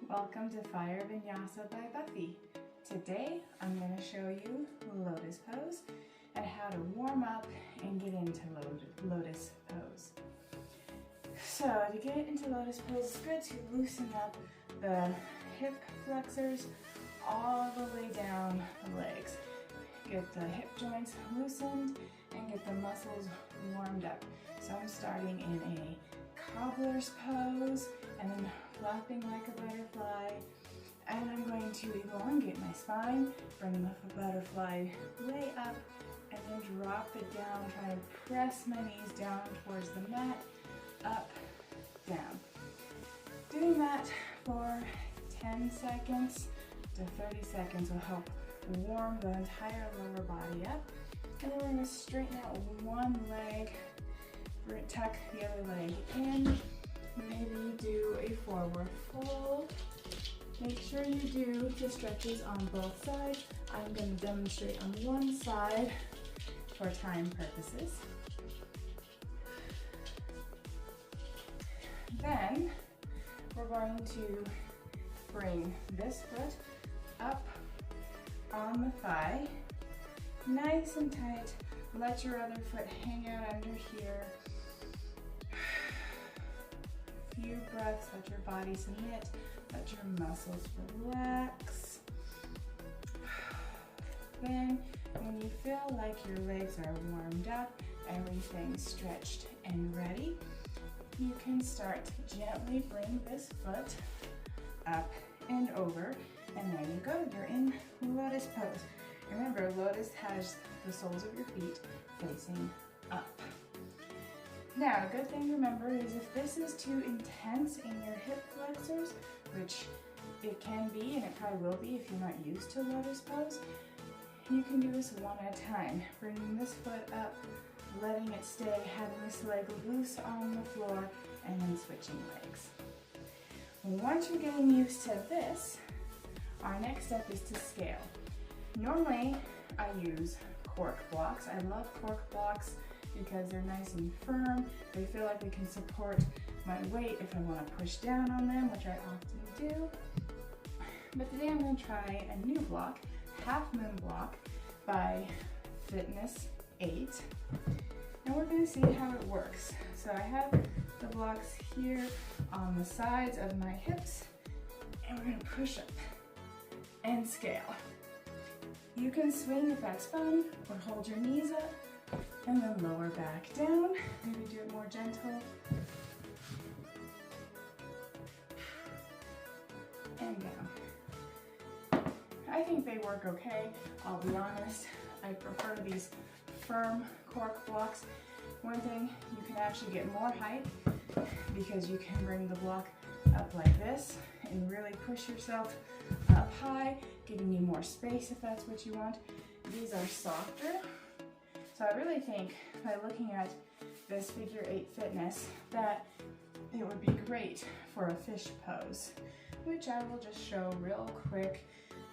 Welcome to Fire Vinyasa by Buffy. Today I'm going to show you Lotus Pose and how to warm up and get into Lotus Pose. So to get into Lotus Pose, it's good to loosen up the hip flexors all the way down the legs. Get the hip joints loosened and get the muscles warmed up. So I'm starting in a cobbler's pose and then flapping like a butterfly, and I'm going to elongate my spine, bring the butterfly way up, and then drop it down, try to press my knees down towards the mat, up, down. Doing that for 10 seconds to 30 seconds will help warm the entire lower body up. And then we're going to straighten out one leg, tuck the other leg in. Maybe do a forward fold. Make sure you do the stretches on both sides. I'm going to demonstrate on one side for time purposes. Then we're going to bring this foot up on the thigh, nice and tight. Let your other foot hang out under here. Few breaths, let your body submit, let your muscles relax. Then, when you feel like your legs are warmed up, everything's stretched and ready, you can start to gently bring this foot up and over, and there you go, you're in Lotus Pose. Remember, Lotus has the soles of your feet facing up. Now, a good thing to remember is if this is too intense in your hip flexors, which it can be and it probably will be if you're not used to Lotus Pose, you can do this one at a time. Bringing this foot up, letting it stay, having this leg loose on the floor, and then switching legs. Once you're getting used to this, our next step is to scale. Normally, I use cork blocks. I love cork blocks because they're nice and firm. They feel like they can support my weight if I want to push down on them, which I often do. But today I'm going to try a new block, Half Moon Block by Fitness 8. And we're going to see how it works. So I have the blocks here on the sides of my hips, and we're going to push up and scale. You can swing if that's fun, or hold your knees up, and then lower back down. Maybe do it more gentle. And down. I think they work okay, I'll be honest. I prefer these firm cork blocks. One thing, you can actually get more height because you can bring the block up like this and really push yourself up high, giving you more space if that's what you want. These are softer. So I really think by looking at this figure 8 fitness that it would be great for a fish pose, which I will just show real quick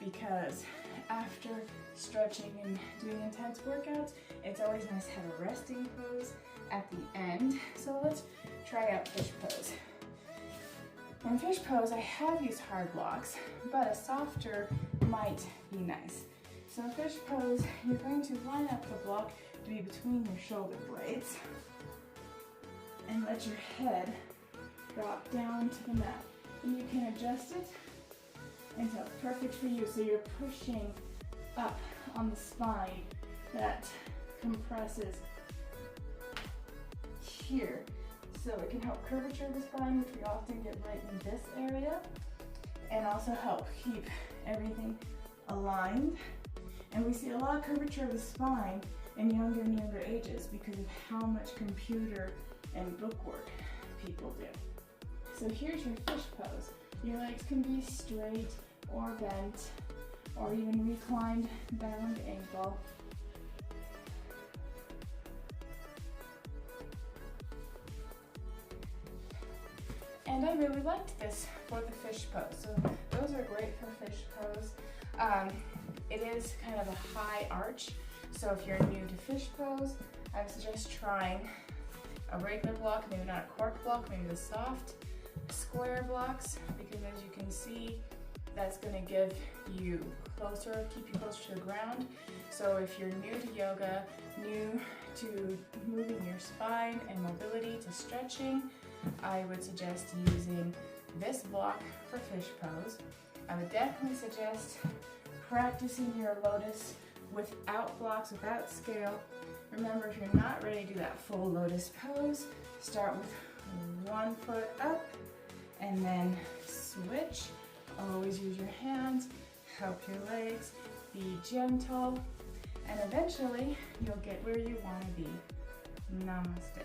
because after stretching and doing intense workouts, it's always nice to have a resting pose at the end. So let's try out fish pose. In fish pose, I have used hard blocks, but a softer might be nice. So in fish pose, you're going to line up the block to be between your shoulder blades and let your head drop down to the mat. And you can adjust it until it's perfect for you. So you're pushing up on the spine that compresses here. So it can help curvature of the spine, which we often get right in this area, and also help keep everything aligned. And we see a lot of curvature of the spine in younger and younger ages because of how much computer and bookwork people do. So here's your fish pose. Your legs can be straight or bent or even reclined bound ankle. And I really liked this for the fish pose. So those are great for fish pose. It is kind of a high arch, so if you're new to fish pose, I would suggest trying a regular block, maybe not a cork block, maybe the soft square blocks, because as you can see, that's going to give you closer, keep you closer to the ground. So if you're new to yoga, new to moving your spine and mobility to stretching, I would suggest using this block for fish pose. I would definitely suggest practicing your lotus without blocks, without scale. Remember, if you're not ready to do that full lotus pose, start with one foot up and then switch. Always use your hands, help your legs, be gentle, and eventually you'll get where you want to be. Namaste.